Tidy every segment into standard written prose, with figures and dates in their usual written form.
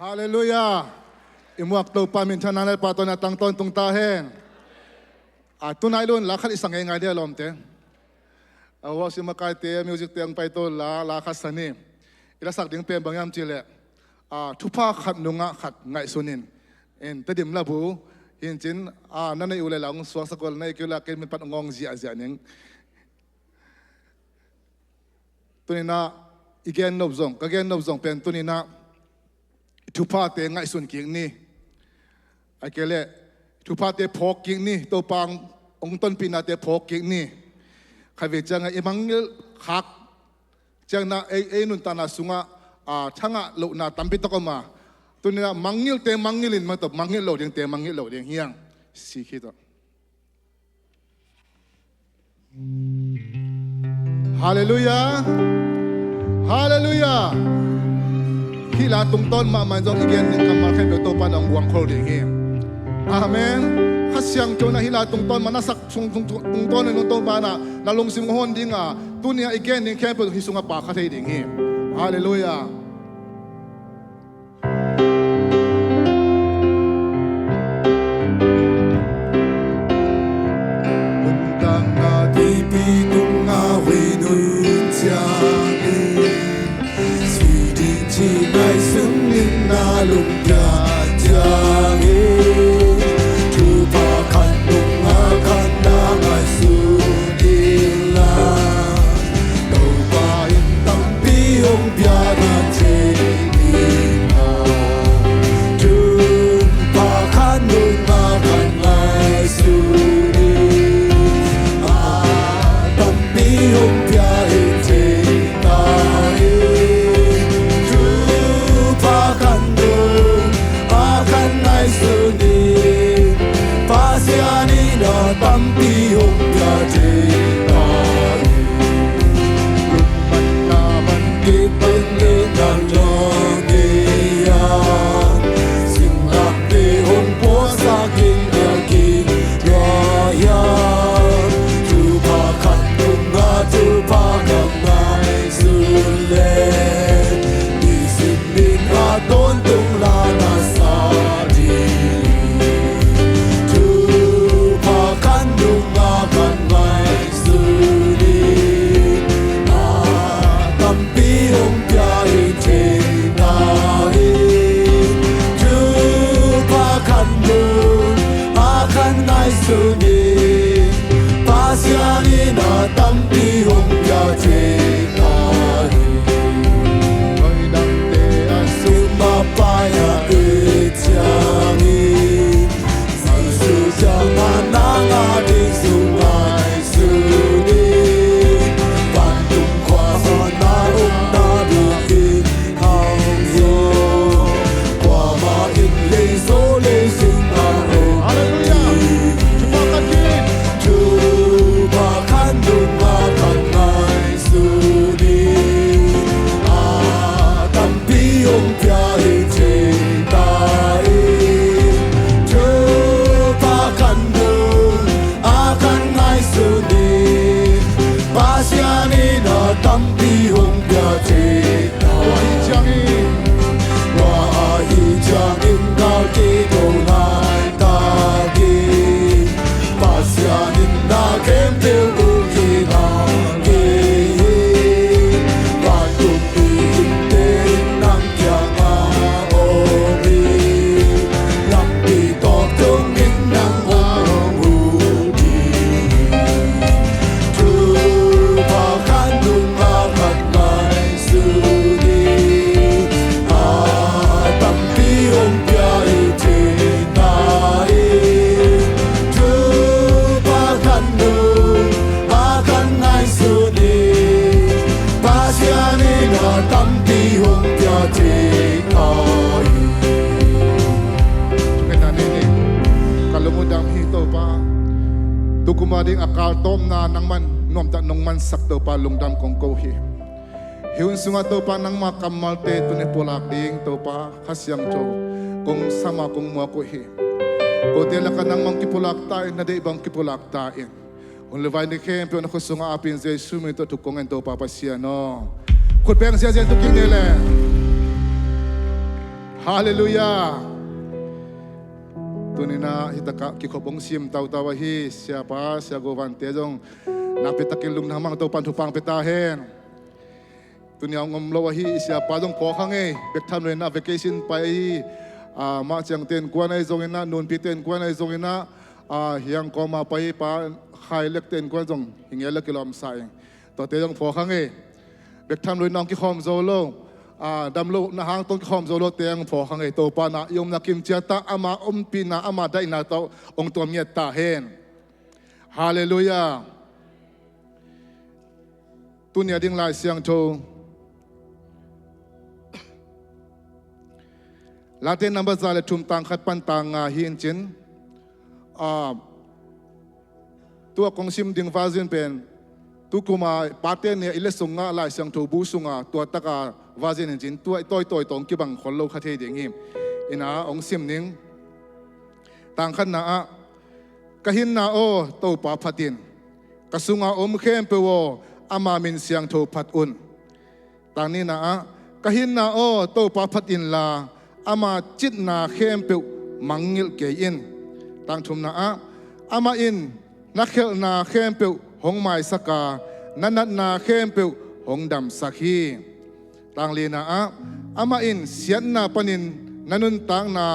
Hallelujah. Imuak to pa minsan nanay pato na tangton tung taheng. Tunay lun lakal isang ngay dia lom te. Awas yung makarte music te ang paito lakas sani. Ilasak ding pe bangyam chile. Thupha khat nunga khat ngai sunin. En tadim labu hinchin nanay ulay lang suwang sakol na ikula kin min pat ngong zia ning. Tunina igen nobzong kagen nobzong pen tunina thupha te ngai sun king ni. Akele thupha te phok king ni to pang ong ton pina te phok king ni. Khawe changa Mangngilh khak chang na nun tana sunga thanga lo na tampi to ma tunina Mangngilh te Mangngilhin ma to Mangngilh lo ding te Mangngilh lo ding hiang sikhi to. Hallelujah. Hallelujah. Hila tung ton ma man jong igen ning kamal khem to pa nang buang khol ding hi. Amen. Khasyang to na hila tung ton manasak tung ton no to ba na lalong sim hon ding tunia igen ning khem to hisunga pa khathei ding hi. Hallelujah. Lungdam na di pi tung nga hui nun chiang chỉ ngài xứng linh na lùng nhà giang thu pa khăn nung khăn na ngài su đi la đầu ba in tâm bi ông bia na chế đi na thu pa khăn nung khăn ngài su đi tâm bi ông bia in chế tampi hong ya je na lung ban na ban ke pen le na long ge ya sing lap de hong po sa ke ya ki ya ya tu pa khat tung ga tu pa ga ngai su le ni sim bin a ton tung la na sa di tampi hong ya che na oi dang te asu ma pa ya e chang ni sa su cha ma na nga de su mai su ni ban tung kwa sa na um na du ki hong yo kwa ma in le so le sing na hallelujah. Tampi hong bia che na wai chang in ngao ke do nai ta ki pa sian in na kem te u ki na ke pa tu pi te nang kya ma o ri lam pi to tung in nang ong hu di tu pa kan du kumading akal tom na nang man nom ta nong man sak to pa lungdam kong ko hi hiun sunga to pa nang makamal te to ne polak ding to pa khasyang cho kong sama kong mo ko hi ko te la kanang mang kipulak ta na de ibang kipulak ta in un levai ne kem pe na ko sunga apin je sumi to kong en to pa pasia no khut peng sia jen to king ne le ฮาเลลูยาตุนินาฮิตะกะกิขบงซิมตาวตาวะฮีเสียป้าเสียโกวันเตจงนับเปตะกิลุงทำมังตัวปันทุปังเปตาเฮนตุนิางมโลวะฮีเสียป้าจงพอขังเอเบกทำเลยนะเวกชั่นไปมาจังเต็นกวนไอจงอินะนูนพิเต็นกวนไอจงอินะยังก็มาไปป้าไฮเล็กเต็นกวนจงหิงเอลกิลอมใส่ตัวเตจงพอขังเอเบกทำเลยน้องกิขอมโซโลดำโลนะฮะต้นคอมโซโลเตียงพอขังไอโตปานะยมนักกิมเจตาอามาปีนะอามาได้นาโตองตัวเมียตาเฮนฮาเลลูยาตุนยาดิ่งลายเสียงโชลาเตนนับซาเลชุมตังขัดปันตังหินจินตัวกองซิมดิ่งฟาซินเป็นตุกุมาปาเตนเนี่ยอิเลสุงงาลายเสียงโชบูสุงาตัวตะกาวาซินจินตัวตัวตรงกิบังคนโลคาเทดิ่งหิมอินาองซิมนิงต่างขันนะกะหินนาโอโตปาพัดินกะสุงาอมเข้มเปวอามามินเสียงโทพัดอุนต่างนี้นะกะหินนาโอโตปาพัดินลาอามาจิตนาเข้มเปวมังงิลเกยินต่างชุมนะอามาอินนักเขลนาเข้มเปวหงไม้สกานันนาเข้มเปวหงดำสักฮีต่างลีนะอามาอินเสียนนาปนินนันุนต่างนา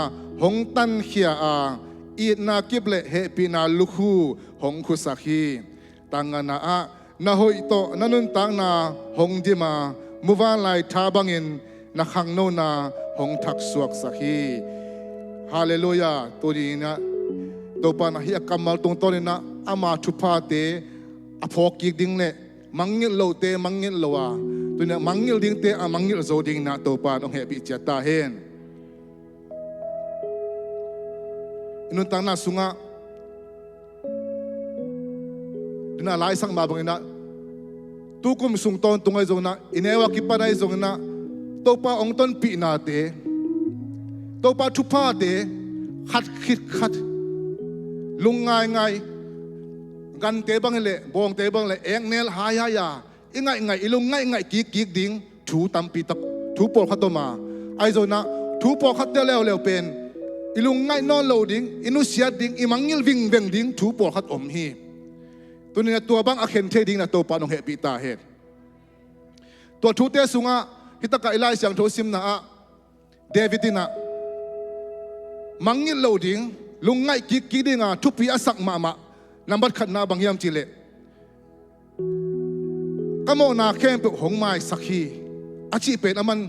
หงตันเขียอีนากิบเลเฮปีนาลุคูหงคุสักฮีต่างนานาหอยโตนันุนต่างนาหงดิมามุวาไลทาบังอินนักขังโนนาหงทักสวกสักฮีฮาเลลูยาตัวนี้นะตัวปานะฮิอักมัลตรงต้นนะอามาทุพาเตอพอกิกดิ้งเล่มังงิลโลเตมังงิลโลวาตัวนี้มังงิลดิ้งเตมังงิลโซดิ้งนะตัวปาต้องเฮบิเจตาเฮนอินุนตังนาสุงะดินาไลสังมาบังนะตุกุมสุงตอนตรงไอจงนะอินเอวากิปะไอจงนะตัวปาองต้นปีนาเตตัวปาทุพาเตขัดขิดขัดลุงง่ายกันเตบังเลยบองเตบังเลยเองเนลหายายาอีง่ายอีลุงง่ายกิกดิ้งถูตำปีตักถูปอลขัดตัวมาไอโซนะถูปอลขัดเดียวแล้วเป็นอีลุงง่ายนอนโลดิ้งอินุเสียดิ้งอีมังงิลวิ่งเวงดิ้งถูปอลขัดอมฮีตัวนี้ตัวบังอาเคนเทดิ้งนะตัวปานองเฮปีตาเฮดตัวถูเตสุงะฮิตะกะอิไลเสียงโทซิมนะเดวิดินะมังงิลโลดิ้งลุงง่ายกิกดิ้งทุปีอาศักมานับขัดนาบางยามจิเลก็โมนาเข้มเป็นหงไม้สักทีอาชีพเป็นมัน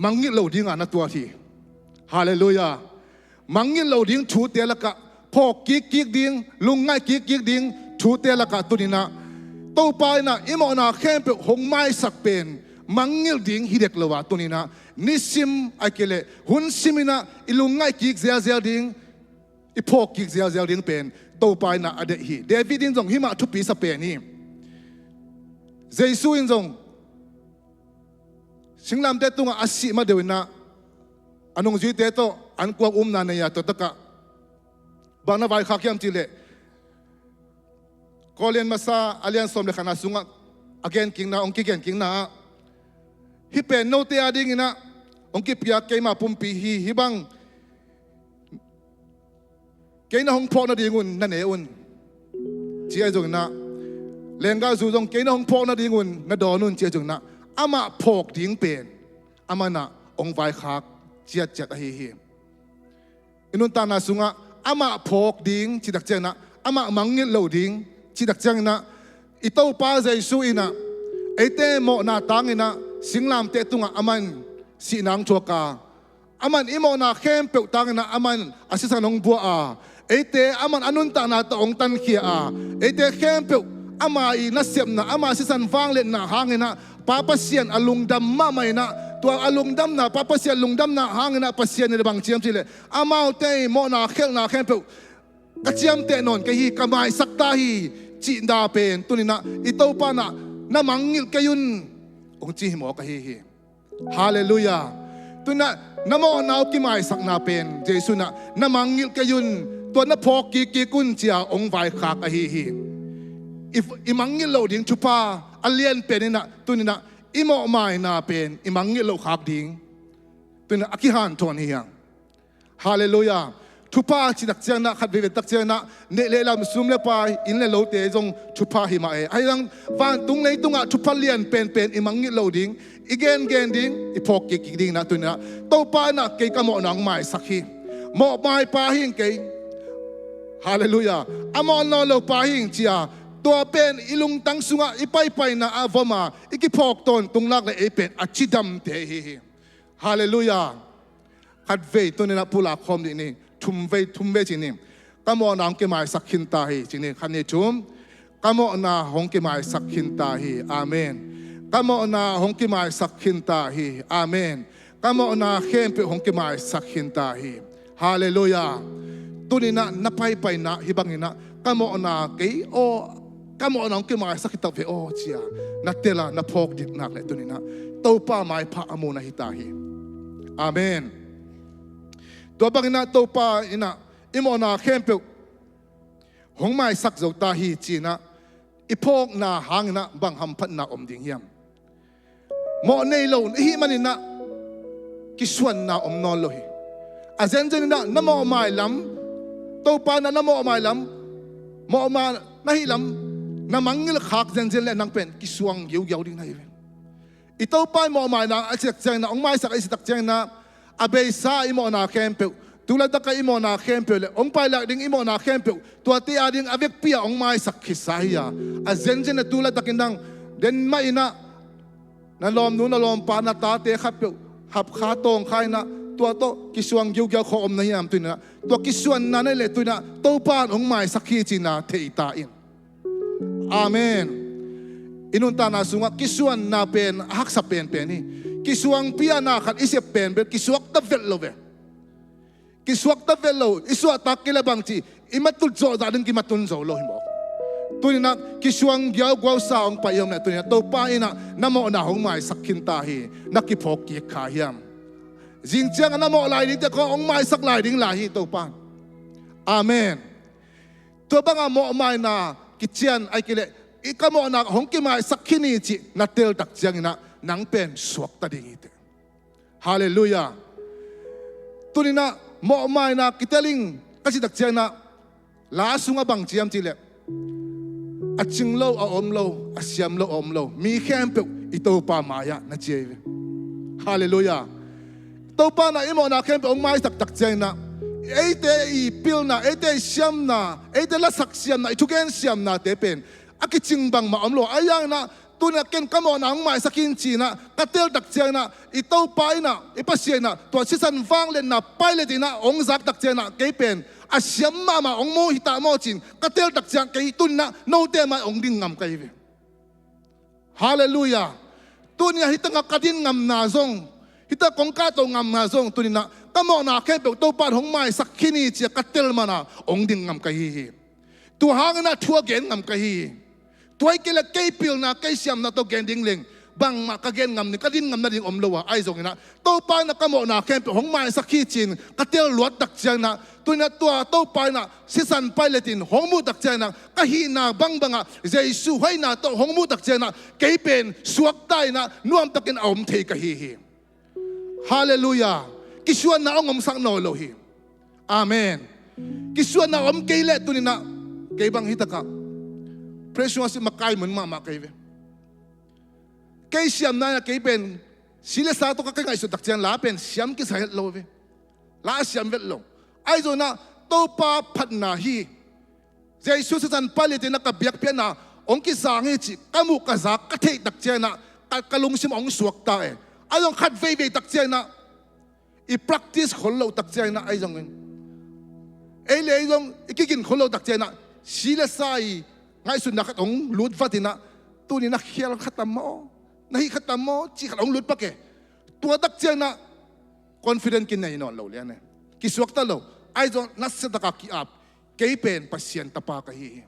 มังงิโลดิ้งนัตัวทีฮาเลลูยามังงิโลดิ้งชูเตละกะพ่อกิกดิ้งลุงง่ายกิกดิ้งชูเตละกะตุนินะโตไปนะอิโมนาเข้มเป็นหงไม้สักเป็นมังงิลดิ้งฮิเด็กเลวะตุนินะนิสิมไอเกเลหุนซิมินะอิลุงง่ายกิกเซียดิ้งอีพ่อกิกเซียดิ้งเป็นโตไปนะอเดฮีเดวิดินจงหิมะทุปีสเปนี่เจสุอินจงสิงลำเตตุงอาศิมาเดวินะอันงจีเตโตอันกวางนาเนียตตะกะบางนาไวข้าเขียมจิเลกอเลียนมาซาอาเลียนสมเลขานาสุงะอาเกนกิงนาองกิเกนกิงนาฮิเป็นโนเตียดิ้งนะองกิปิยาเกมาปุ่มปีฮิบังเกณฑ์ห้องพอนาดีงุนนั่นเองุนเชี่ยจงนะเลงกาจูจงเกณฑ์ห้องพอนาดีงุนนั่นดอนุนเชี่ยจงนะอามาพอกดิ้งเป็นอามานะองไวคักเชี่ยจัดเฮียอินุนตานาสุงะอามาพอกดิ้งจิดักเจนะอามามังงิลโลดิ้งจิดักเจนะอิโตป้าใจสุอินะไอเตโมนาตังอินะสิงลามเตตุงะอามันสีนางชัวกาอามันอิโมนาเข้มเปิลตังอินะอามันอาศิสันองบัวเอเตอามันอนุนตานาตองตันเขียเอเตเข้มเปิลอามาอีนัสเซียมนะอามาสิสันฟังเล่นนะหางนะป้าปัสเซียนอลุงดำมาไม่นะตัวอลุงดำนะป้าปัสเซียนลุงดำนะหางนะปัสเซียนในบางเชียมสิเลยอามาเตโมนาเข้มนะเข้มเปิลกระเชียมเตนนกะฮีกะไมสักตาฮีจีนดาเป็นตุนินะอิโตปานะน้ำมังงิลกะยุนองจีหมอกะฮีฮาเลลูยาตุนะน้ำมอนาวกิไมสักนาเป็นเจสุนะน้ำมังงิลกะยุนตัวนับพอกีกุนเจียองไวขากะฮีอิมังงิลโลดิ้งชุปาอเลียนเป็นนะตุนินะอิโมไมนาเป็นอิมังงิลโลขากดิ้ง tuina akihan thon hiang hallelujah thupha chi dak chang na khat ve tak chang na ne le lam sum le pa in le lo te jong thupha hi ma e ai lang van tung nei tunga thupha lian pen i Mangngilh lo ding igen ding i phok ki ding na tuina to pa na ke ka mo nang mai sakhi mo mai pa hing ke hallelujah amo no lo pa hing chia tua pen ilung tang sunga ipai na avoma ikiphok ton tunglak le epen achidam te hi hallelujah khat ve to na pula khom ni thum ve chi ni kamo nang ke mai sakhin ta hi chi ni khan ni chum kamo na hong ke mai sakhin ta hi amen kamo na hong ke mai sakhin ta hi amen kamo na khem pe hong ke mai sakhin ta hi hallelujah tunina napai na hibangina kamo na ke o kamo nang ke mai sakita ve o chia na tela na phok dit nak le tunina to pa mai pha amu na hita hi amen to bangina to pa ina imona khempe hong mai sak zo ta hi china iphok na hangna bang ham phat na om ding hiam mo nei lo hi manina kiswan na om non lo hi azen na namo mai lam to pa na namo mai lam mo ma na hi lam na Mangngilh khak zen le nang pen kiswang yau ding na hi ito pa mo mai na achak chang na ong mai sak isitak chang na abay sa imo na kempe tulad ka imo na kempe le ong pai lak ding imo na kempe tuati ading avek pia ong mai sak kisaya azen na tulad ka kinang den mai na lom nu na lom pa na tate khapyo hap khatong khai na tua to kiswang yau kho om na yam tuina to kiswan na le tuina to pa ong mai sakhi china theita in amen inunta na sunga kiswan na pen hak sa pen ni kiswang pia na khat isep pen be kiswak ta velove kiswak ta velo iswa ta kilabang chi imatul zo da ding kimatun zo lo himo tuina kiswang yaw gwaw sa ong payom na tuina to pa ina namo na hong mai sakhin ta hi nakiphok ki kha hiam jing chang namo lai ni te ko ong mai sak lai ding la hi to pa amen to banga mo mai na kichian ai kile ikamo na hong ki mai sakhini chi na tel tak chang ina nang pen suak ta ding ite hallelujah tunina mo mai na kiteling kasi tak chang na la sunga bang chiam chi le aching lo a om lo asyam lo om lo mi khem pe ito pa maya na che hallelujah to pa na imo na khem pe ong mai tak chang na ete I pil na ete siam na ete la sak siam na itugen siam na te pen akiching bang ma amlo ayang na tuna ken kamo na ang mai sakin chi na katel tak chang na ito pa ina ipasye na to sisan wang len na pilot ina ong zak tak chang na ke pen asyam ma ong mo hita mo chin katel tak chang ke tun na no te ma ong ding ngam kai ve hallelujah tunia hitanga kadin ngam na zong hita kong ka to ngam na zong tunina kamo na ke pe to pan hong mai sakhini chi katel mana ong ding ngam kai hi tu hang na thua gen ngam kai hi tuai ke la ke pil na ke siam na to gen ding leng bang ma ka gen ngam ni kadin ngam na ding om lowa ai zong ina to pa na kamo na ke pe hong mai sakhi chin katel luat tak chang na tuina tua to pa na sisan pilotin hong mu tak chang na ka hi na bang banga jesu hoi na to hong mu tak chang na ke pen suak tai na nuam takin om thei ka hi hallelujah kiswan na ong sak no lo hi amen kiswan na om keile tunina ke bang hitaka precious makai mun ma kai ve ke siam na ke pen sile sa to ka kai su tak chen la pen siam ki sa lo ve la siam vet lo ai zo na to pa phat na hi jesu san palit na ka biak pe na ong ki sang hi chi kamu ka za ka thei tak chen na kalung sim ong suak ta e ayong khat ve tak chen na I practice kholo tak chai na ai jong ai le jong ikikin kholo tak chai na sila sai ngai sun nakat ong lut fatina tu ni na khial khatamo nahi khatamo chi khalong lut pake tua tak chai na confident kin nei non lo lian ki suak ta lo ai jong nasya ta ka ki ap kei pen pasien ta pa ka hi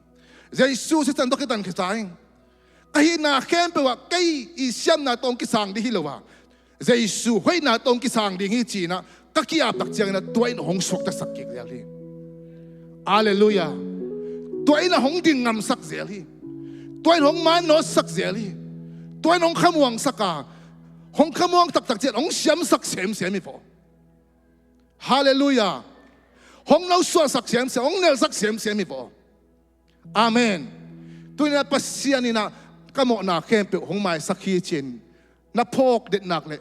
jesu se tan dokitan khasai kahi na khem pe wa kei I siam na tong ki sang di hilowa jesu hoi na tong ki sang ding hi chi na ka ki ap tak chang na tuai na hong suak ta sak ki zel hi hallelujah tuai na hong ding ngam sak zel hi tuai hong man no sak zel hi tuai hong khamuang saka hong khamuang tak chen hong siam sak sem hi fo ฮาเลลูยาห้องเราสวดสักเสียมเสียห้องเนลสักเสียมเสียมีพออาเมนตัวนี้ปัสเซียนี่นะก็เหมาะนาเข้มเปห้องไม้สักขีจินนับพกเด็ดหนักเลย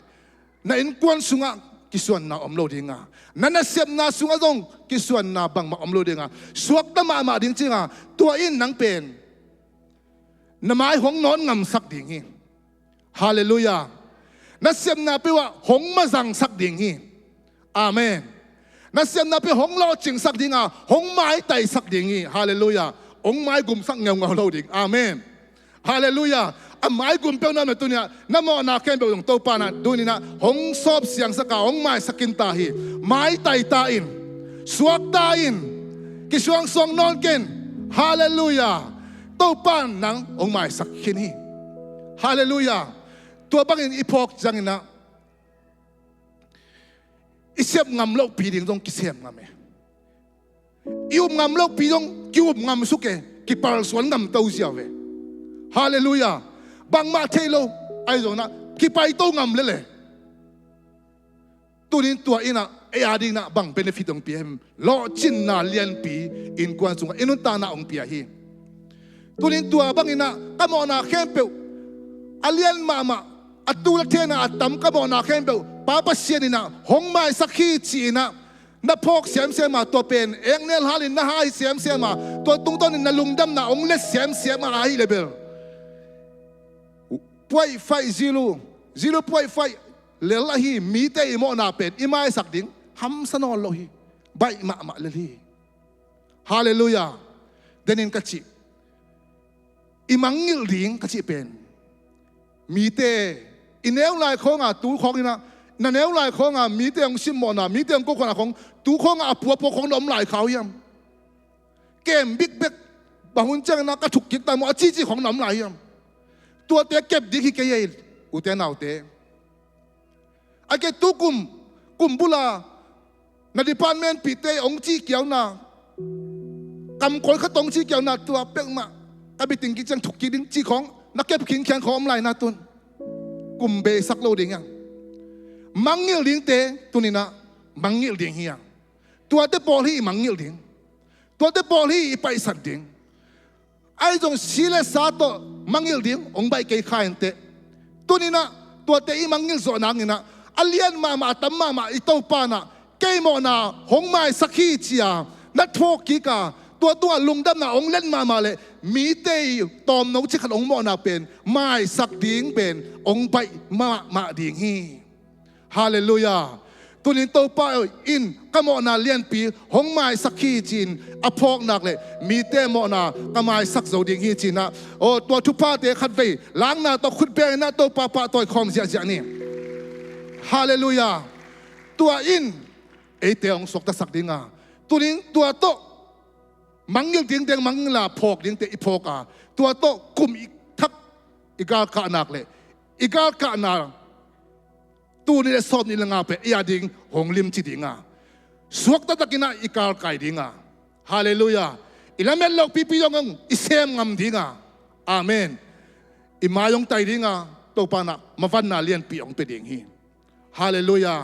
นั่นกวนสุงะกิส่วนนาอมโลดิงานั่นเสียมนาสุงะตรงกิส่วนนาบังมาอมโลดิงาสวกตมามาดิ่งจริงอ่ะตัวอินนังเป็นน้ำไม้ห้องนอนงำสักดิ่งฮีฮาเลลูยานั่นเสียมนาไปว่าห้องมาสั่งสักดิ่งฮีอาเมนนั่นเสียมนาไปห้องโลจิงสักดิ่งอ่ะห้องไม้ไต่สักดิ่งฮีฮาเลลูยาองไม้กุมสักเงาเงาโลดิ่งอาเมนฮาเลลูยาไม้กุมเปล่านั่นตัวเนี้ยน้ำมันนาเข้มเปล่าตรงโตปานะดูนี่นะห้องซอบเสียงสักห้องไม้สักกินตาฮีไม้ไต่ตาอินสวกตาอินกิช่วงสองนอนกินฮาเลลูยาโตปานนังองไม้สักกินฮีฮาเลลูยาตัวบางอินอีพอกจังนะอิเสียบงำโลกปีดิ่งตรงกิเสียบงำเออิวงำโลกปีตรงกิวงำสุกเอกิปาร์สวนงำเต้าเสียวเวฮาเลลูยาบางมาเทโลไอ้ตรงนั้นกิไปโตงำเลยตัวนี้ตัวอินะไอ้อาดินะบางเบเนฟิตองปีเอ็มล้อจินนาเลียนปีอินกวนสุงอินุนตานาองปีฮีตัวนี้ตัวบางอินะก็มอนาเข้มเปลอาเลียนมาอัตุลเทนะอัตตัมก็มอนาเข้มเปลป้าปัสเซียนินะหงไม้สักขีจีนะนับพกเสียมเสียมาตัวเป็นเองเนลฮาลินนะฮายเสียมเสียมาตัวตุ้งต้นนี่นะลุงดำนะองเล็ดเสียมเสียมาไอ้เลเบลป่วยไฟziluป่วยไฟเลลฮีมีแต่อิโมนาเป็นอิมาสักดิ่งฮัมสนอลโลฮีใบมาเลลีฮาเลลูยาเดนินกัจจิอิมังงิลดิ่งกัจจิเป็นมีแต่อินเอลไลของตูของนี่นะนั่นเอลไลของมีแต่องซิมโมนามีแต่องกุคนของตูของปัวของน้ำลายเขายังเกมบิ๊กเบ็กบางคนเจ้านะก็ถูกกินแต่หมอจี้ของน้ำลายยังตัวเตะเก็บดีขี้เกยอุเตนเอาเตะไอ้เกตุกุมบุลาในดิพาร์ตเมนต์ปีเตะองจีเกี่ยวนะกำคนเขาตรงจีเกี่ยวนะตัวเป็กมาแต่ไปถึงกิจจังถูกกินจีของนักเก็บขิงแข็งของอะไรนะตุนกุมเบสักโลดิ่งยังมังเงียดิ่งเตะตัวนี้นะมังเงียดิ่งเฮียตัวเตะบอลที่มังเงียดิ่งตัวเตะบอลที่ไปสัตว์ดิ่งไอ้ตรงสิเลสาโตมังยิลดิ่งองใบเกยข้ายันเตะตัวนี้นะตัวเตะมังยิลโซนังนี่นะอัลเลียนมาตั้มมาอิโตปานะเกยโมนาหงไม้สักขีเจียนัดโทกิกาตัวลุงดำนะองเล่นมาเลยมีเตยตอมน้องชิขันองโมนาเป็นไม้สักดิ่งเป็นองใบมาดิ่งฮีฮาเลลูยาตัวนี้โตป้าอินก็มอนาเลียนปีหงไม้สักขีจีนอพอกนักเลยมีเตมอนาก็ไม้สักโซดิ่งฮีจีนนะโอ้ตัวทุพาเตขัดเวล้างหน้าตัวขุดเบงนะตัวป้าตัวคอมเสียนี่ฮาเลลูยาตัวอินเอเตองสกตะสักดิ่งอ่ะตัวนี้ตัวโตมังยิงดิ่งเดงมังลาพอกดิ่งเตอีพอกอ่ะตัวโตกุมอีกทักอีกาขะนักเลยอีกาขะนักตูนี่สอบนี่ละงาเปอียดิ่งหงลิมจิดิ่งอ่ะสวกตะตะกินะอีกาไก่ดิ่งอ่ะฮาเลลูยาอิลาเมลลอกปียองอิเซมงำดิ่งอ่ะอาเมนอิมายองไตดิ่งอ่ะโตปานะมาฟันนาเลียนปีองเปดิ่งฮีฮาเลลูยา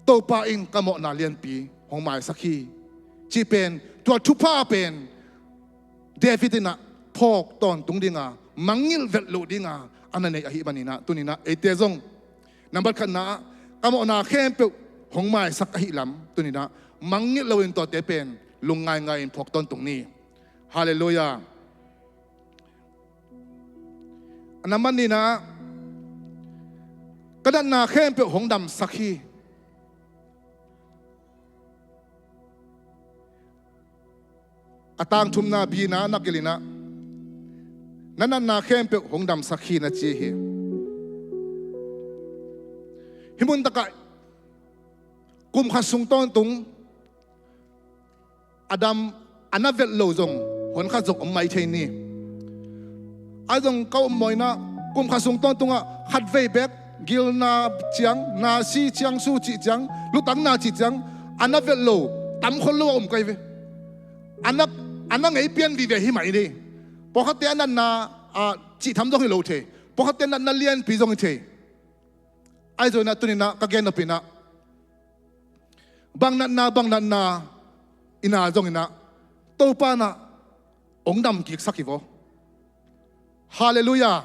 โตปาอิงกะโมนาเลียนปีหงไม้สักขีจีเป็นตัวทุพาเป็นเดวิดนะพอกตอนตุงดิ่งอ่ะมังงิลเวลโลดิ่งอ่ะอันนั้นเองอหิบันินะตุนี่นะเอเตซงนับบัตรขณะกำมนาเข้มเปหงไม้สักหิลำตัวนี้นะมังงิเราเองตัวเตเป็นลุงไงพกต้นตรงนี้ฮาเลลูยาอันนั้นมันนี่นะกระดานนาเข้มเปหงดำสักขีอาตางทุมนาบีนะนักเกลินะนั่นนาเข้มเปหงดำสักขีนะจีเฮฮิมุนตะกะกุมขัดสุงต้นตุงอดัมอันนั้นเวลโลจงหนขัดจงอมไม่ใช่นี่ไอ้จงเขาอมไม่นะกุมขัดสุงต้นตุงอ่ะขัดเวเบกกิลนาเจียงนาซีเจียงสู้จีเจียงลุตังนาจีเจียงอันนั้นเวลโลตั้มคนโลอมไกเวอันนั้นไอ้เปียนวิเวหิไม่ดีพอเขาเตะนั้นนาจีทำต้องให้โลเทพอเขาเตะนั้นนาเลียนปีจงเทไอ้ตัวนั้นตัวนี้นะก็แกนอปินะ bang nat na ina jong ina to pa na ong dam ki sakivo hallelujah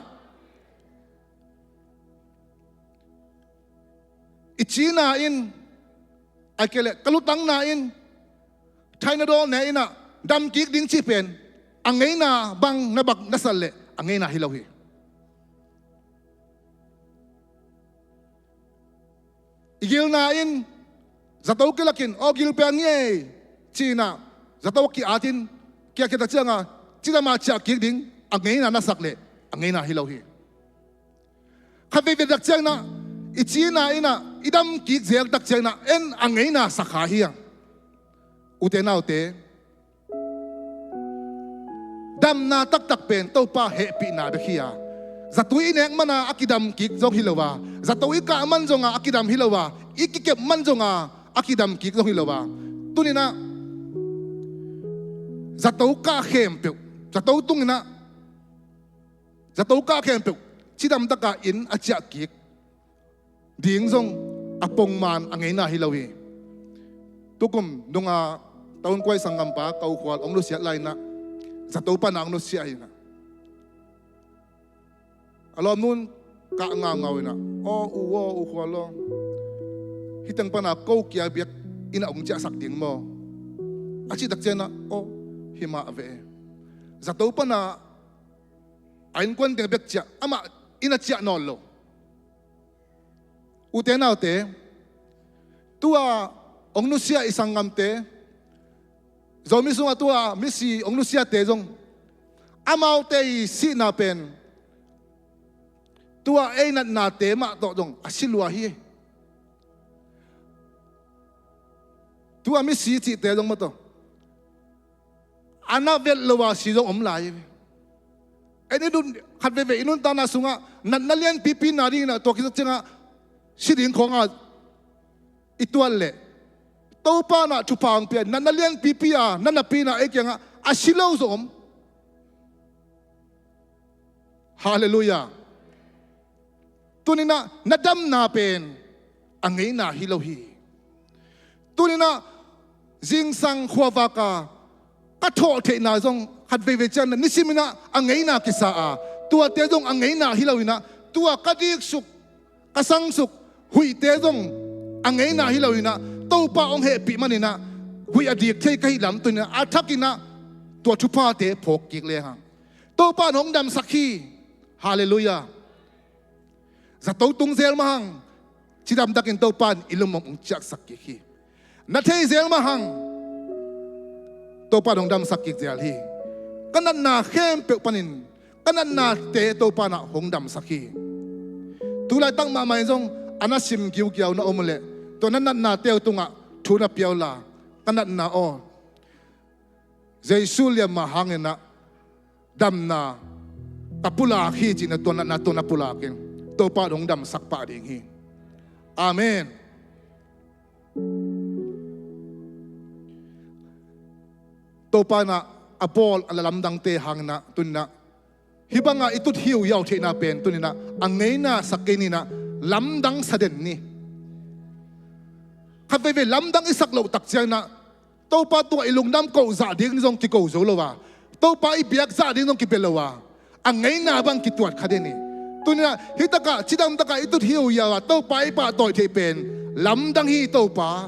ichina in akele kalutang na in China do na ina dam ki ding chi pen angay na bang nabak nasale angay na hilaw hi igil na in zataw kilakin o gil pe nge china zataw ki atin kya kita changa china ma cha ki ding angay na nasakle angay na hilaw hi khabe ve dak chang na ichina ina idam ki zel dak chang na en angay na sakha hi ute na ute dam na tak pen to pa happy na be khia zatui nek mana akidam ki zong hilawa zatui ka man zonga akidam hilawa ikikep man zonga akidam ki zong hilawa tunina zatau ka khem pe zatau tungina zatau ka khem pe chidam taka in achia ki ding zong apong man angai na hilawi tukum dunga taun kwai sangam pa kau khwal ong lu sia lai na zatau pa nang no sia ina alom nun ka nga ngawina o uwo u khwalo hitang pa na kau kia biak ina ong cha sak ding mo achi dak chena o hima ave zatau pa na ain kwan ding biak cha ama ina cha no lo utena te tua ong nu sia isangam te zomi sunga tua misi ong nu sia te jong amau te si na pen tua e na te ma to jong asilua hi tua misi chi te jong ma to ana vel lowa si jong om lai eni dun khat ve inun ta na sunga na lian pipi na ri na to ki chenga siding khonga itual le to pa na chupang pe na lian pipi a na pi na e kyanga asilo zom hallelujah tunina nadam na pen angay na hilaw hi tunina jing sang khwawa ka katho the na jong khat ve chan nisimina angay na kisa a tua te jong angay na hilawina tua kadik suk kasang suk hui te jong angay na hilawina to pa ong he pi manina hui adik thei kai lam tunina athakina tua chupa te phok kik le ha to pa nong dam sakhi hallelujah zatau tung zel mahang chidam dakin to pan ilumom ong chak sakki hi na thei zel mahang to pa nong dam sakki zel hi kanan na khem pe panin kanan na te to pa na hong dam sakhi tulai tang ma mai jong anasim giu giau na omle to nan na teu tunga thuna piaula kanan na o jesulia mahangena damna tapula khi chi na to na pula ken to pa dong dam sak pa ding hi amen to pa na apol alalam dang te hang na tunna hibanga itut hiu yaw the na pen tunina angei na sakeni na lamdang saden ni khaveve lamdang isak lo tak chiang na to pa tu ilungdam ko za ding jong ki ko zo lo wa to pa I biak za ding jong ki pelowa angei na bang ki tuat khadeni tunina hitaka chidam taka itut hiu yawa to pa I pa toy the pen lamdang hi to pa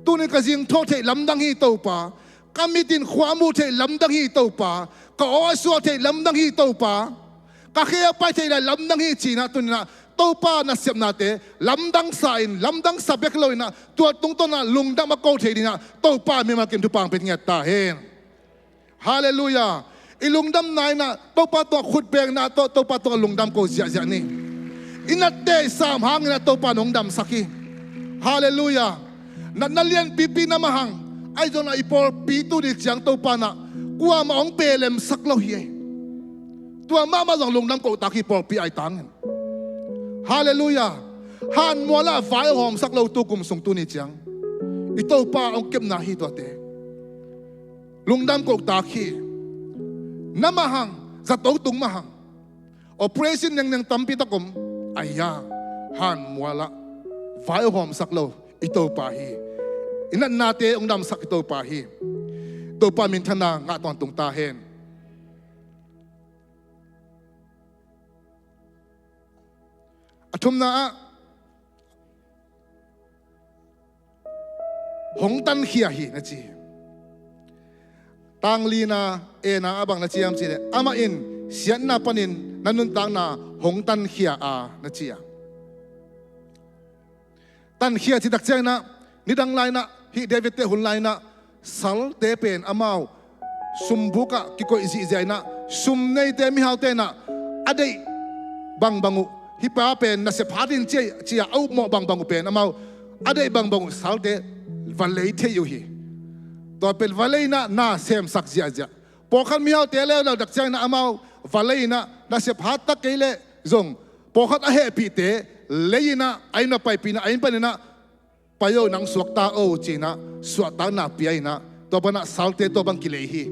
tunin ka jing tho the lamdang hi to pa kamitin khwamu the lamdang hi to pa ka osu the lamdang hi to pa ka khia pa the lamdang hi china tunina to pa na siam na te lamdang sain lamdang sabek loina tua tung to na lungdam ko the dina to pa me ma kin tu pang pet ngat ta hen hallelujah ilungdam nai na to pa to khut beng na to pa to lungdam ko zia zia ni inat te sam hang na to pa nong dam saki hallelujah na lian pipi na mahang ai jona ipor pi tu di chiang to pa na kwa ma ong pelem sak lo hi tua ma ma jong lungdam ko ta ki por pi ai tang hallelujah han mola vai hom sak lo tu kum sung tu ni chiang ito pa ong kep na hi to te lungdam ko ta khi namahang zatong tung mahang operation yang tampi takom aya han mola vai hom sak lo ito pa hi อินันนาเตองดำสักตัวปาฮีตัวปามินธนางะตอนตุงตาเฮนอทุมนาหงตันเขียฮีนะจีตังลีนาเอนาบังนะจียมจีเดอามาอินเสียนนาปนินนันนุนตังนาหงตันเขียอานะจีตันเขียที่ดักเจนะนิดังไลนะฮิเดวิดเตหุนไลนะสัลเตเป็นอามาวสุมบุกะกิโกอิซิเจนะสุมในเตมิฮาวเตนะอเดบังบังุฮิปาเป็นนัสพาดินเจียเอาหมอบังบังุเป็นอามาวอเดบังบังุสัลเตวันเลยเทยูฮีตัวเป็นวันเลยน่าเซมสักเจียเจียพอขันมิฮาวเตเลวเราดักเจนะอามาววันเลยนัสพาตะเกเลจงพอขันอาเฮปีเตเลยนะไอ้น่ะไปปีนะไอ้ปนนะไปโยนังสวกตาโอจีนะสวกตาหน้าเปียนะตัวบังน่ะสัลเตตัวบังกิเลฮี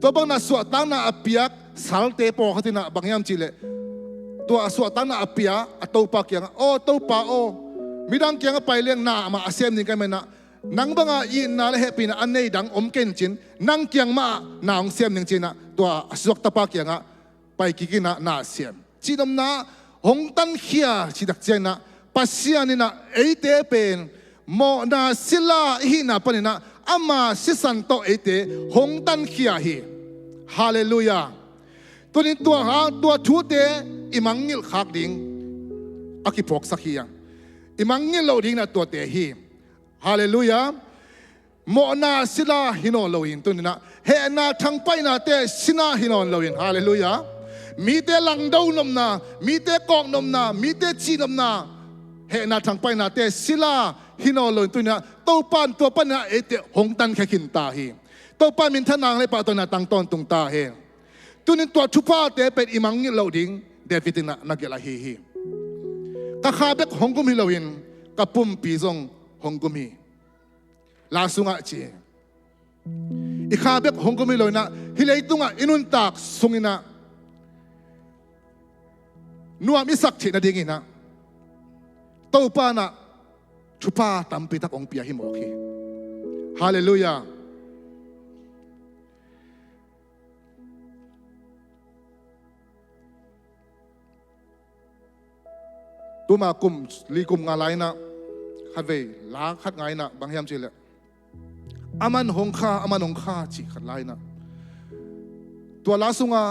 ตัวบังน่ะสวกตาหน้าเปียกสัลเตพอขันนะบังยามจีเลตัวสวกตาหน้าเปียตัวปากยังโอตัวปาโอมิดังยังไปเลี้ยงหน้ามาอาเซียนนี่กันไหมนะนังบังอ่ะยินนาเลปีนะอันนี้ดังอมเกนจินนังยังมาหน้าองเซียมยังจีนะตัวสวกตาปากยังอ่ะไปกิกินะหน้าเซียมจีนมนะหงตันเขียชิดักเจนะปัสยานินะเอเตเป็นโมนาศิลาหินาปนินะอามาสิสันโตเอเตหงตันเขียฮีฮาเลลูยาตัวนี้ตัวหาตัวทูเตอิมังงิลขากดิ่งอากิพกสักฮียังอิมังงิลโลดิ่งนะตัวเตฮีฮาเลลูยาโมนาศิลาหินอโลอินตัวนี้นะเฮนาทังไปนาเตสินาหินอโลอินฮาเลลูยามีแต่ลังดาวนมนามีแต่กองนมนามีแต่จีนมนาเฮนาทางไปนาแต่ศิลาฮินอลนตัวนี้ตัวปานตัวปันนะเอเตหงตันแค่ขินตาเฮตัวปานมินทนางเลยปาตัวนาตังตอนตุงตาเฮตัวนี้ตัวชุพาเตเป็นอิมังงิเหลาดิ่งเดวิดนะนักเกลาฮีกะขาเบกหงกุมิเหลาวินกับปุ่มปีซงหงกุมิลาสุงะเจอีขาเบกหงกุมิเหลานะฮิเลตุงะอินุนตากสุงินะนัวมิสักเชนะดิ่งนะตัวปานะชุพาตัมปิทักองเปียหิมโอเคฮาเลลูยาตัวมากุมลีกุมงาไลนะขัดเวลาขัดไงนะบางยามจีเลอามันหงค่าจีขัดไลนะตัวลาสุงา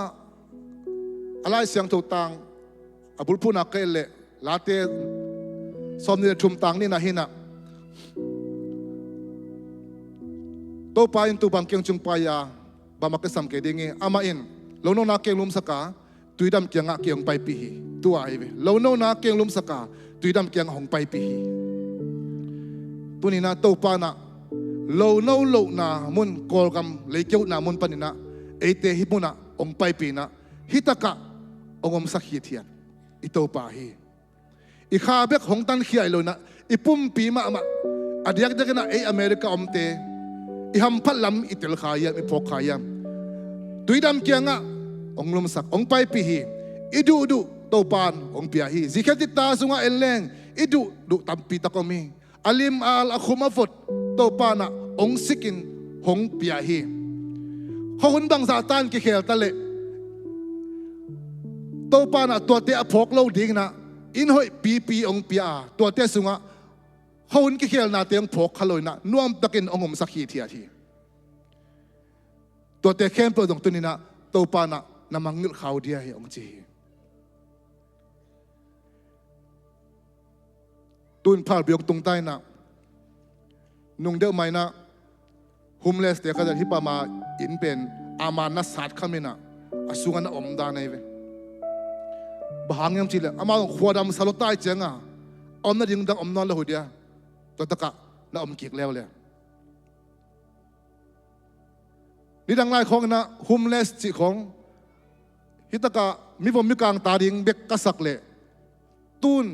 อะไรเสียงถูกตังอบุลพูนักเกลเลลาเตสมนิชุมตังนี่นะฮินะตัวไปอินตัวบังเกียงจุงปายาบามักสัมเกดิงอามาอินโลโนนักเกียงลุมสกาตุยดำเกียงอ่ะเกียงไปปีฮีตัวไอเวโลโนนักเกียงลุมสกาตุยดำเกียงหงไปปีฮีตัวนี้นะตัวปานะโลโนโลนามุนกอลกัมเลเกียวนามุนปนินะเอเตฮิมุนะองไปปีนะฮิตะกะองสักฮีเทียนอิโตปาฮีอีข้าเบกหงตันเขียเลยนะอีปุ่มปีมาอดียกเด็กนะเออเมริกาอมเตอีฮัมพัลลัมอิตลขายามอีพกขายามตุยดำเกียงอ่ะองลมสักองไปปีฮีอีดูโตปานองเปียฮีซิเคติตาสุงะเอลเลงอีดูตัมปีตะกมีอาลิมอาลอะคุมาฟดโตปานะองสิกินหงเปียฮีเขาหุ่นบังซาตานกิเคลตะเลโตปานะตัวเตะพกโลดิ่งนะอินหอยปีองเปียตัวเตะสุงะเขาหุ่นกิเคลนาเตียงพกขลอยนะนวมตะกินองสักขีเทียทีตัวเตะเข้มเปิดตรงตัวนี้นะโตปานะนำมังเงือกเขาเดียให้องจีตุนพาลเบียกตรงใต้นะนุ่งเดือดไหมนะโฮมเลสเด็กก็จะที่ปามาอินเป็นอามานัสสัตขมินะอสุงันอมดานไอเวบางอย่างจีเลยอามาขวดดำสลดใต้เจงอ่ะอมนั่นยิงดังอมนอนแล้วหัวเดียตัวตะกะแล้วอมกิกแล้วเลยนี่ดังไล่ของนะโฮมเลสจีของฮิตะกะมีผมมีกลางตาดิ่งเบกกษักเลยตุน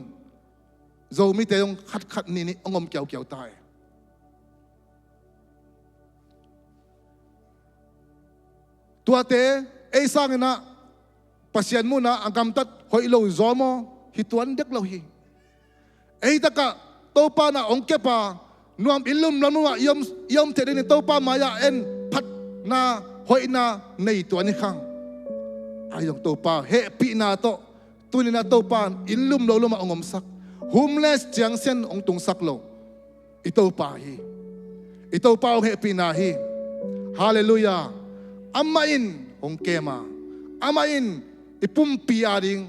โจมีแต่ยงขัดนี่องอมเกี่ยวตายตัวเตไอ้สร้างนะปัสยันมุนะอังกำตัดหอยโลจอมฮิตวันเด็กเราฮีไอ้ตะกะโตปานะองเก็บปา นวมอิลุมน้ำว่ายมเทดินตัวป้ามายาเอ็นพัดนาหอยนาในตัวนี้ข้างไอ้ยังตัวป้าเฮปีนาโตตัวนี้นาตัวป้าอิลุมโลมาองมสักhomeless เจียงเส้นองตุงสักโลอิตัวป้าฮีอิตัวป้าเฮปีนาฮีฮาเลลูยาอามาอินองเกมาอามาอินอิปุ่มปีอาดิง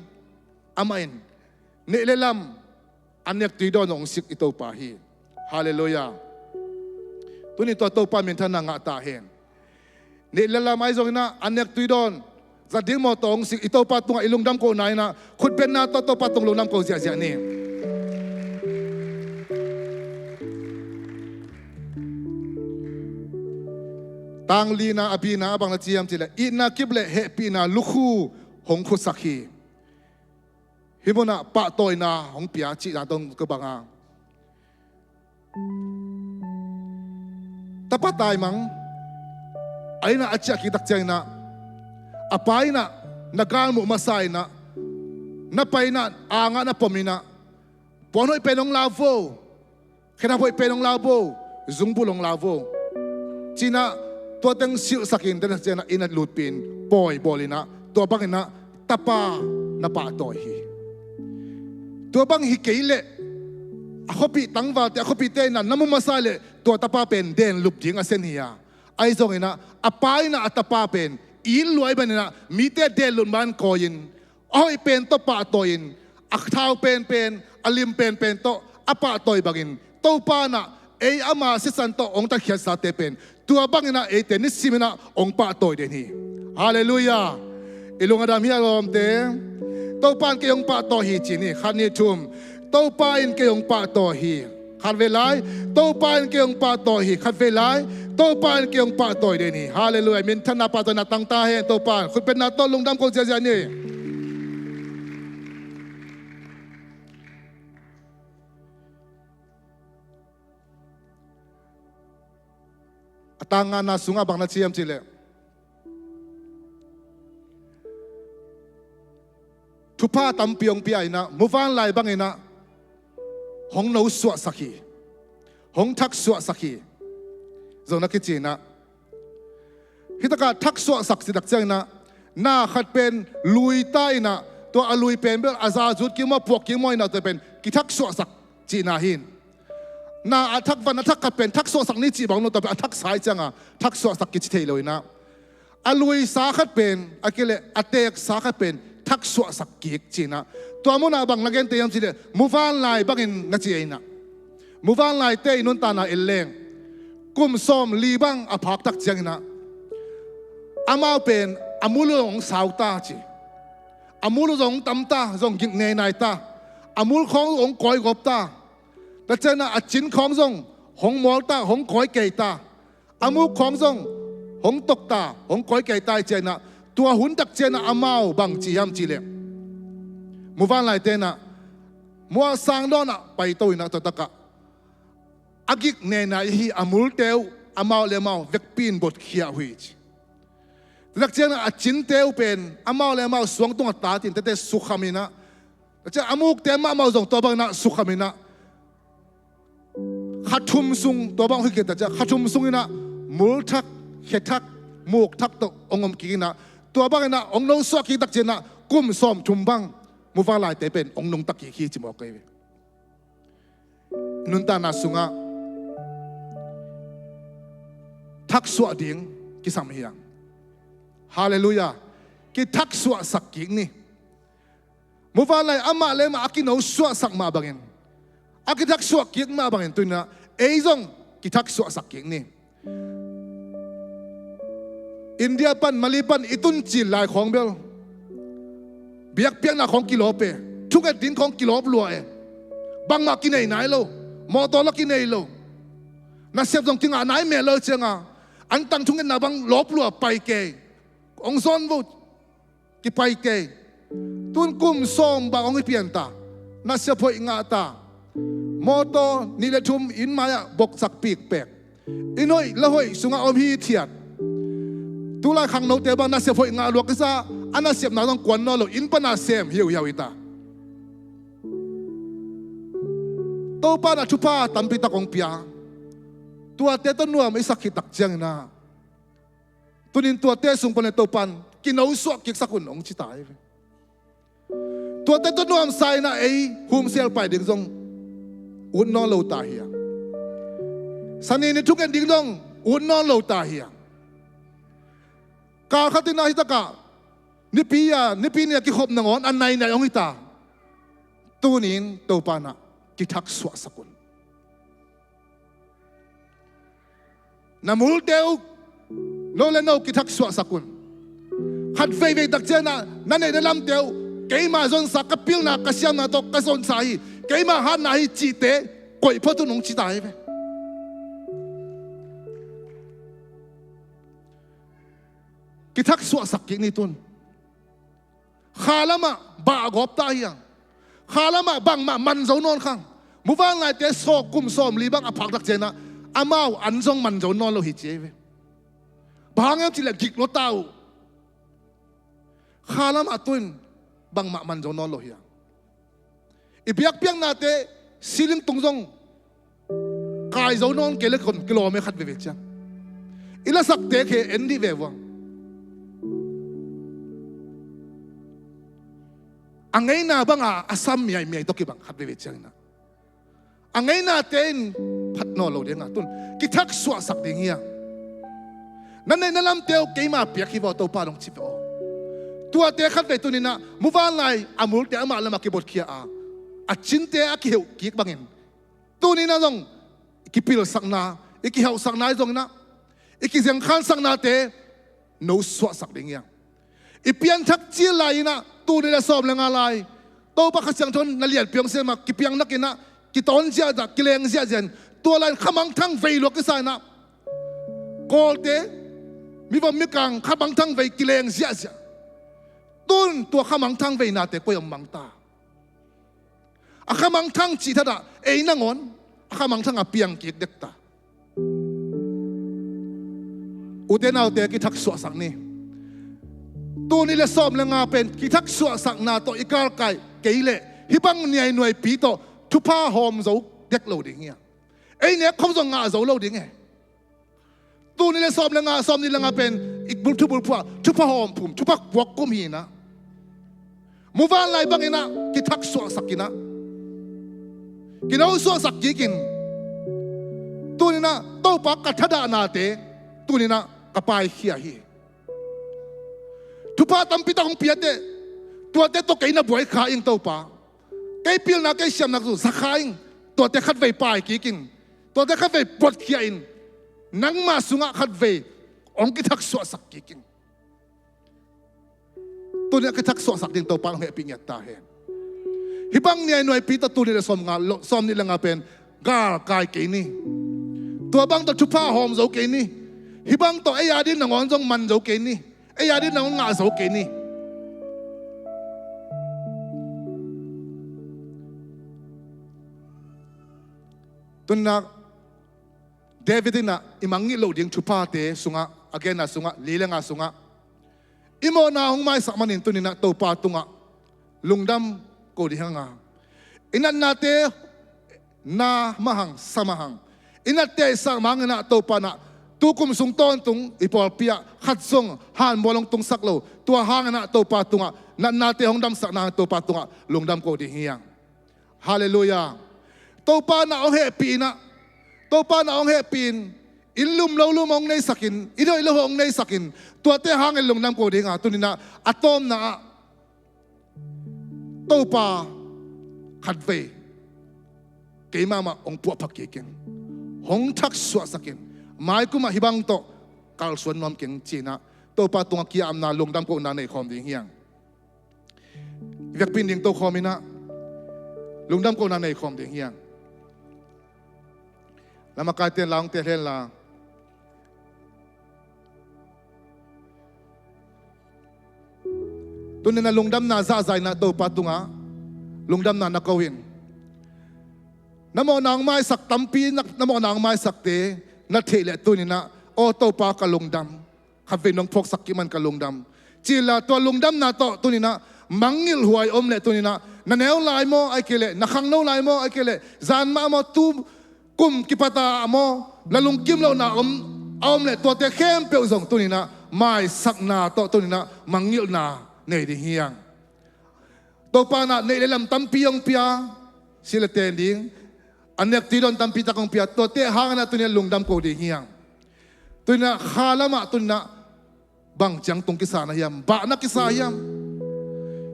อามาอินเนเลลัมอันเนกตีดอนองสิกอิตัวป้าฮีฮาเลลูยาตัวนี้ตัวป้าเป็นท่านนางตาเห็นเนเลลัมไอซองนะอันเนกตีดอนจะดิ้งมอตองสิอิตัวป้าตัวอิลุงดำโกนายนะขุดเป็นนาตัวป้าตรงลุงดำโกเสียนี่ตังลีนาอบีนาบางละจียมจีเลอีนาคิบเลเฮปีนาลุคูหงคุสักฮีฮิมนาปะตอยนาหงปียจีนาตรงกบังอาแต่ปะตายมังไอ้น่าอาจจะคิดตักใจนะอภัยนะนักการมุมาใส่นะนับไปนะอ่างนะปมินะปอนให้เป็นองลาโวแค่นับให้เป็นองลาโวซุงบุลองลาโวจีน่าตัวเต็งสิวสักินเต็งเจนะอินัดลุดปินปอยบอลินะตัวบังนะตาปานับปะต่อยฮีตัวบังฮิเกยเล่เขาปีตั้งว่าแต่เขาปีเต้นน้ำมันมาใส่เลยตัวตาปาเป็นเด่นลุบยิงอาเซนียไอ้ตรงนี้นะอภัยนะตาปาเป็นอินรวยไปเนี่ยนะมีแต่เด่นลุนบ้านคอยินอ้อยเป็นตัวปะต่อยินอักเท้าเป็นอลิมเป็นตัวอปะต่อยบังอินตัวปานะเออามาสิสันโตองตะเขียนสาเตเป็นตัวบังนะเอเตนิสิมินะองปะต่อยเดนี่ฮาเลลูยาอิลุงอดามฮิอารอมเตตัวปานเกยองปะต่อฮีจีนี่ขันนี่ทุมตัวปานเกยองปะต่อฮีขัดเวลาตัวปานเกยองปะต่อฮีขัดเวลาตัวปานเกยองปะต่อยเดนี่ฮาเลลูยามินทนาปะตนาตั้งตาเฮตัวปานคุณเป็นนาโตลุงดำคนเจียนี่tangan na sunga bang na ciam cile thupha tampiong piai na muvan lai bang ina hong no suwa saki hong thak suwa saki zona ki china hitaka thak suwa sak si dak chang na khat pen lui ta ina to alui pen bel aza jut ki ma pok ki moi na to pen ki thak suwa sak china hinนาอัทักวันอัทักกับเป็นทักโซสักนิจิบางโนแต่เป็นอัทักสายจังอ่ะทักโซสักกิจเทเลยนะอลุยสาขัดเป็นอากิเลอเตกสาขัดเป็นทักโซสักกิจจีนะตัวมุนาบางนักเรียนเตยมจีเดมูฟานไลบางอินนักจีนะมูฟานไลเตยนุนตานาเอลเลงกุมซอมลีบังอภักตักจังนะอามาเป็นอามุลงสาวตาจีอามุลงตั้มตาจงกินเนนายตาอามุลขององคอยกบตาแต่เจ้าน่ะจินของทรงหงมอลตาหงคอยเกยตาอามุของทรงหงตกตาหงคอยเกยตาเจ้าน่ะตัวหุ่นตักเจ้าน่ะอามาบังจียมจีเล่มูฟันไลเต้น่ะมัวสังดอน่ะไปตัวน่ะตัวตะกะอากิกเนน่ะฮีอามุลเตวอามาเลมาเวกปีนบทเขียหุยตักเจ้าน่ะจินเตวเป็นอามาเลมาสวงตรงตาตินแต่สุขามินะแต่เจ้าอามุกเตมามาส่งตัวบังน่ะสุขามินะขัดทุมซุงตัวบางที่เกิดแต่จะขัดทุมซุงนี่นะมูลทักเขทักมูกทักตัวองค์กินนะตัวบางนี่นะองค์นงสวกิตักเจนะกุ้มซ้อมทุมบังมูฟ้าลายแต่เป็นองค์นงตักกี่จิมอกเลยนุนตานาซุงะทักสวดิ่งกิสามเฮียงฮาเลลูยากิทักสวสักกิ่งนี่มูฟ้าลายอามาเลมาอากินเอาสวสักมาบังเองอากิทักสวกิกมาบางอย่างตัวนี้เอ้ยจงกิทักสวสักกิกนี่อินเดียปันมาลีปันอิตุนจีนลายของเบลเบียกเปียกหน้าของกิโลเปทุกไอ้ดินของกิโลปลัวเอบางมากินไหนโลมอตอลกินไหนโลน่าเสียบตรงที่งานไหนเมลเลยเชียงอ่ะอันตั้งทุกเงินน่ะบางลบลัวไปเกยองซอนบุกิไปเกยตุนกุมซ้อมบางองค์เปลี่ยนตาน่าเสียบพอยงาตามอโตนี่ละทุมอินมายะบกสักปีกแปกอินอยละหอยสุงาอมฮีเทียดตุลาขังโนเตบังน่าเสียพอยงาลวกซาอันน่าเสียบน่าต้องกวนนอลอินปนาเซมเฮียวยาวิตาโตปานาชุพาตัมปิตะกงเปีย tua te to nuam isakhi tak chiang na tunin tua te sung pon to pan kinau so kik sakun ong chi tai tua te to nuam sai na ei hum sel pai ding jong un no lo ta hiya sani ni thuk en ding dong un no lo ta hiya ka khatina hi ta ka ni pi ne ki khop nangon an nai nai ong ita tunin to pana ki thak swa sakun namul teu no le no ki thak swa sakun khat vei vei tak chena na nei na lam teu keima zon sa kapil na kasyam na to kason sai keima han na hi chi te koi photu nong chi dai ve ki thak swa sak ki ni tun khalama ba gop ta hiang khalama bang ma man zo non khang muwang lai te so kum som li bang aphak dak chena amau anjong man zo non lo hi cheve bangam chi la gik lo tau khalam atun bang ma man zo non lo hiang ibiak piang na te siling tungjong kai zo non ke le kon kilometer khat ve chang ila sak te khe endi ve wang angay na banga asam miyay to kibang khat ve chang na angay natin patno lo ding atun kitak swa sak ding hiya nanay nalam teo keima piak hi to palong chipo tua te khat ve tunina muwan lai amul te ama lama kibot khia a chinte a ki heu ki bangin tunina jong ikipil sakna iki hau sakna jong na iki jeng khan sakna te no swa sak ding hiya ipian thak chi lai na tunina som lenga lai to pa khachang thon na lian piang se ma ki piang nakina ki ton sia da ki leng sia jen tua lai khamang thang vei lo ki sa na kol te mi va mi kang khamang thang vei ki leng sia sia tun tua khamang thang vei na te ko yam mang ta a khamang thang chi thada ei na ngon a khamang thang a piang ki dek ta uten au te ki thak swa sang ni tu ni le som le nga pen ki thak swa sang na to ikal kai keile hibang niai noi pi to thupha hom zo dek lo ding ya ei ne khom zo nga zo lo ding e tu ni le som ni le nga pen ik bul thupha hom phum thupha wak kum hi na muwan lai bang ina ki thak swa sakina kinau swa sak ji kin tu ni na to pa ka thada na te tu ni na kapai khia hi thupha tampi ta hong piate tua te to kaina boy kha ing to pa cái pil na cái xem na zu zakhaing to te khat vei pai ki kin to te khat vei pot khia in nang ma sunga khat vei ong ki thak so sak ki kin to ne ki thak so sak ding to pa he pi nya ta he hibang ni noi pi ta tu ni som nga som ni langa pen gar kai ke ni to bang to thupa hom zo ke ni hibang to ai adin na ngon jong man zo ke ni ai adin na nga zo ke ni tuần na David na Mangngilh lo ding thupha te sunga again na sunga lilenga sunga imo na hong mai sakmanin tunin na to pa tunga Lungdam ko di hanga inan na te na mahang samahang inat te sa mangna to pa na tukum sung ton tung ipol pia khat sung han bolong tung saklo tua hang na to pa tunga na te hong dam sak na to pa tunga Lungdam ko di hiang hallelujah to pa na ong happy na to pa na ong happy ilum lo lumong nei sakin ido ilo hong nei sakin tua te hang Lungdam ko di nga tunina atom na to pa khat ve ke mama ong pu phak ke ken hong thak swa sakin mai kuma hibang to kal suan nom keng china to pa tunga ki amna Lungdam ko na nei khom ding hiang vek pin ding to khomina Lungdam ko na nei khom ding hiang lama ka te lang te hlen la tunin na Lungdam na za zai na to patunga Lungdam na nakawin namo nang mai sak tampi namo nang mai sak te na thele tunin na o to pa ka Lungdam khavin nong phok sak ki man ka Lungdam chila to Lungdam na to tunin na Mangngilh huai om le tunin na neu lai mo ai kele na khang no lai mo ai kele zan ma mo tu kum kipata mo la lungkim lo na om le to te khem pe zong tu ni na mai sak na to ni na Mangngilh na nei ding hiang to pa na nei le lam tampi ong pia sila tending anek tidon tampi ta kong pia to te hang na tu ni Lungdam ko ding hiang tu na khalama tu na bang chang tung kisana yam ba na kisayam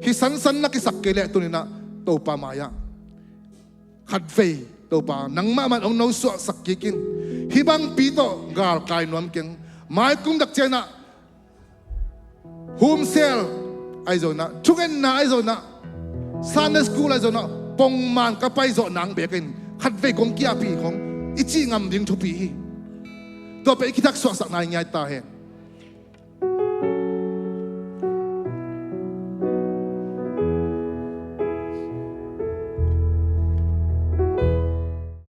hisan san na kisak kele tu ni na to pa maya khat fei to pa nang ma man ong no so sakikin hibang pito gal kai nom keng mai kum dak chena hawhzel ai zo na chungen na ai zo na Sunday school ai zo na pong man ka pai zo nang bekin khat fei kong kia pi kong ichi ngam ding thu pi to pe kitak so sak nai ngai ta hen